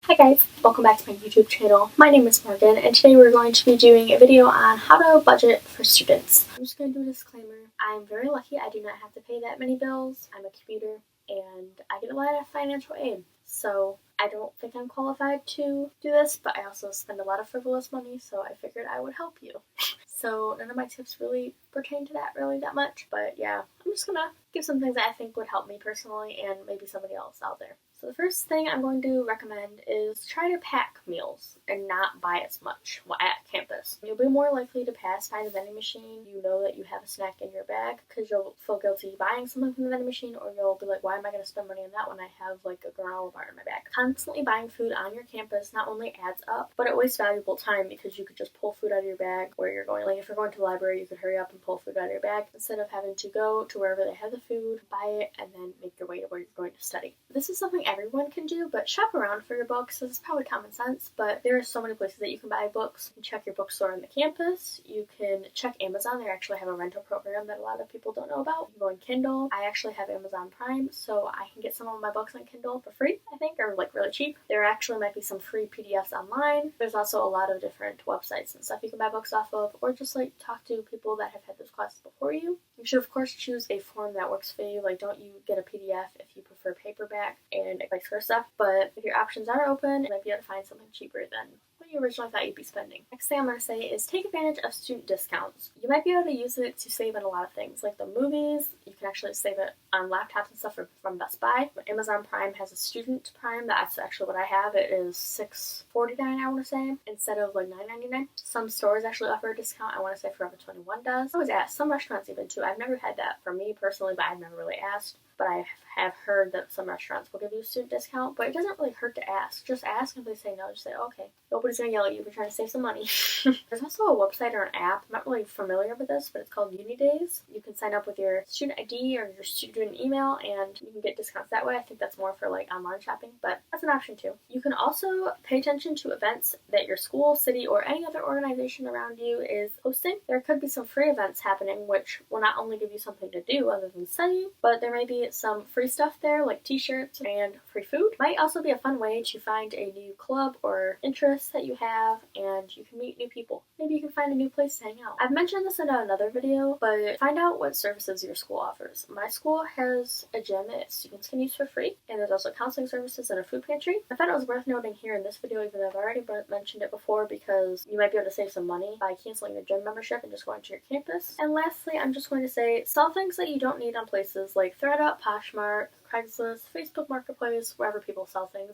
Hi guys, welcome back to my YouTube channel. My name is Morgan and today we're going to be doing a video on how to budget for students. I'm just going to do a disclaimer. I'm very lucky I do not have to pay that many bills. I'm a commuter and I get a lot of financial aid. So I don't think I'm qualified to do this, but I also spend a lot of frivolous money, so I figured I would help you. So none of my tips really pertain to that that much, but yeah, I'm just gonna give some things that I think would help me personally and maybe somebody else out there. So the first thing I'm going to recommend is try to pack meals and not buy as much at campus. You'll be more likely to pass by the vending machine. You know that you have a snack in your bag because you'll feel guilty buying something from the vending machine, or you'll be like, why am I going to spend money on that when I have like a granola bar in my bag? Constantly buying food on your campus not only adds up, but it wastes valuable time because you could just pull food out of your bag where you're going. Like if you're going to the library, you could hurry up and pull food out of your bag instead of having to go to wherever they have the food, buy it, and then make your way to where you're going to study. This is something everyone can do, but shop around for your books. This is probably common sense, but there are so many places that you can buy books. You can check your bookstore on the campus. You can check Amazon. They actually have a rental program that a lot of people don't know about. You can go on Kindle. I actually have Amazon Prime, so I can get some of my books on Kindle for free, I think, or like really cheap. There actually might be some free PDFs online. There's also a lot of different websites and stuff you can buy books off of, or just like talk to people that have had those classes before you. You should of course choose a form that works for you. Like don't you get a PDF if you prefer paperback and vice versa. But if your options are open, you might be able to find something cheaper than what you originally thought you'd be spending. Next thing I'm going to say is take advantage of student discounts. You might be able to use it to save on a lot of things, like the movies. You can actually save it on laptops and stuff from Best Buy. Amazon Prime has a student Prime. That's actually what I have. It is $6.49, I want to say, instead of like $9.99. Some stores actually offer a discount. I want to say Forever 21 does. I always ask. Some restaurants even too. I've never had that for me personally, but I've never really asked. But I have heard that some restaurants will give you a student discount, but it doesn't really hurt to ask. Just ask, and if they say no, just say, okay. Nobody's gonna yell at you for trying to save some money. There's also a website or an app. I'm not really familiar with this, but it's called UniDays. You can sign up with your student ID or your student email, and you can get discounts that way. I think that's more for like online shopping, but that's an option too. You can also pay attention to events that your school, city, or any other organization around you is hosting. There could be some free events happening, which will not only give you something to do other than study, but there may be some free stuff there like t-shirts and free food. Might also be a fun way to find a new club or interest that you have, and you can meet new people. Maybe you can find a new place to hang out. I've mentioned this in another video, but find out what services your school offers. My school has a gym that students can use for free, and there's also counseling services and a food pantry. I thought it was worth noting here in this video, even though I've already mentioned it before, because you might be able to save some money by canceling your gym membership and just going to your campus. And lastly, I'm just going to say, sell things that you don't need on places like ThredUp, Poshmark, Craigslist, Facebook Marketplace, wherever people sell things.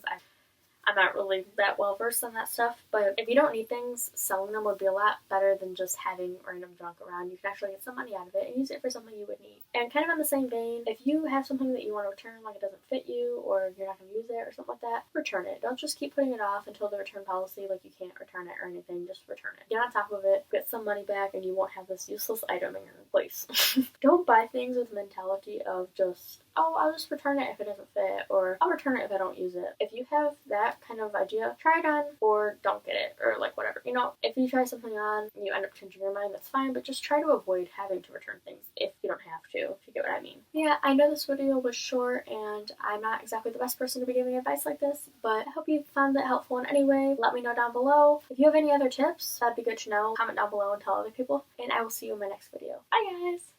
I'm not really that well versed on that stuff, but if you don't need things, selling them would be a lot better than just having random junk around. You can actually get some money out of it and use it for something you would need. And kind of on the same vein, if you have something that you want to return, like it doesn't fit you or you're not going to use it or something like that, return it. Don't just keep putting it off until the return policy, like you can't return it or anything, just return it. Get on top of it, get some money back, and you won't have this useless item in your place. Don't buy things with the mentality of just, oh, I'll just return it if it doesn't fit, or I'll return it if I don't use it. If you have that kind of idea, try it on or don't get it, or like whatever. You know, if you try something on and you end up changing your mind, that's fine, but just try to avoid having to return things if you don't have to, if you get what I mean. Yeah, I know this video was short and I'm not exactly the best person to be giving advice like this, but I hope you found that helpful in any way. Let me know down below. If you have any other tips, that'd be good to know. Comment down below and tell other people, and I will see you in my next video. Bye guys!